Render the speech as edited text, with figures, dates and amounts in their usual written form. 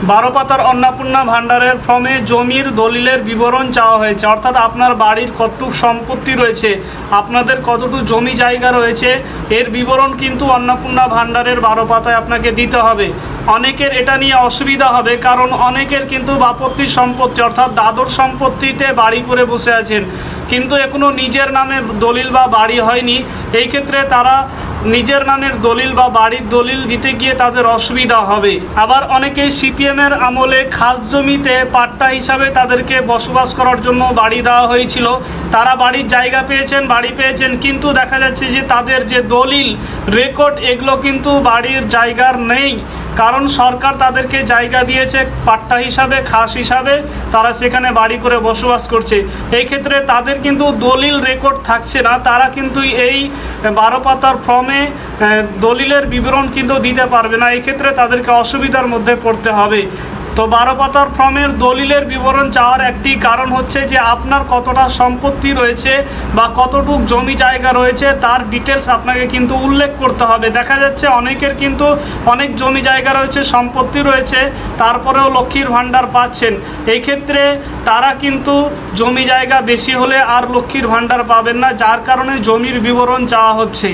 12 পাতার অন্নপূর্ণা ভাণ্ডারের ফর্মে জমির দলিলের বিবরণ চাওয়া হয়েছে, অর্থাৎ আপনার বাড়ির কতটুকু সম্পত্তি রয়েছে, আপনাদের কতটুকু জমি জায়গা রয়েছে, এর বিবরণ কিন্তু অন্নপূর্ণা ভাণ্ডারের 12 পাতায় আপনাকে দিতে হবে। অনেকের এটা নিয়ে অসুবিধা হবে, কারণ অনেকের কিন্তু বাপত্তি সম্পত্তি অর্থাৎ দাদর সম্পত্তিতে বাড়ি করে বসে আছেন, কিন্তু এখনও নিজের নামে দলিল বা বাড়ি হয়নি। এই ক্ষেত্রে তারা নিজের নামের দলিল বা বাড়ির দলিল দিতে গিয়ে তাদের অসুবিধা হবে। আবার অনেকেই সিপিএমের আমলে খাস জমিতে পাট্টা হিসাবে তাদেরকে বসবাস করার জন্য বাড়ি দেওয়া হয়েছিল, তারা বাড়ির জায়গা পেয়েছেন, বাড়ি পেয়েছেন, কিন্তু দেখা যাচ্ছে যে তাদের যে দলিল রেকর্ড এগুলো কিন্তু বাড়ির জায়গার নেই, কারণ সরকার তাদেরকে জায়গা দিয়েছে পাট্টা হিসাবে, খাস হিসাবে, তারা সেখানে বাড়ি করে বসবাস করছে। এই ক্ষেত্রে তাদের কিন্তু দলিল রেকর্ড থাকছে না, তারা কিন্তু এই 12 পাতার ফর্মে দলিলের বিবরণ কিন্তু দিতে পারবে না। এই ক্ষেত্রে তাদেরকে অসুবিধার মধ্যে পড়তে হবে। তো 12 পাতার ফর্মের দলিলের বিবরণ চাওয়ার একটি কারণ হচ্ছে যে আপনার কতটা সম্পত্তি রয়েছে বা কতটুক জমি জায়গা রয়েছে তার ডিটেলস আপনাকে কিন্তু উল্লেখ করতে হবে। দেখা যাচ্ছে অনেকের কিন্তু অনেক জমি জায়গা রয়েছে, সম্পত্তি রয়েছে, তারপরেও লক্ষ্মীর ভাণ্ডার পাচ্ছেন। এই ক্ষেত্রে তারা কিন্তু জমি জায়গা বেশি হলে আর লক্ষ্মীর ভাণ্ডার পাবেন না, যার কারণে জমির বিবরণ চাওয়া হচ্ছে।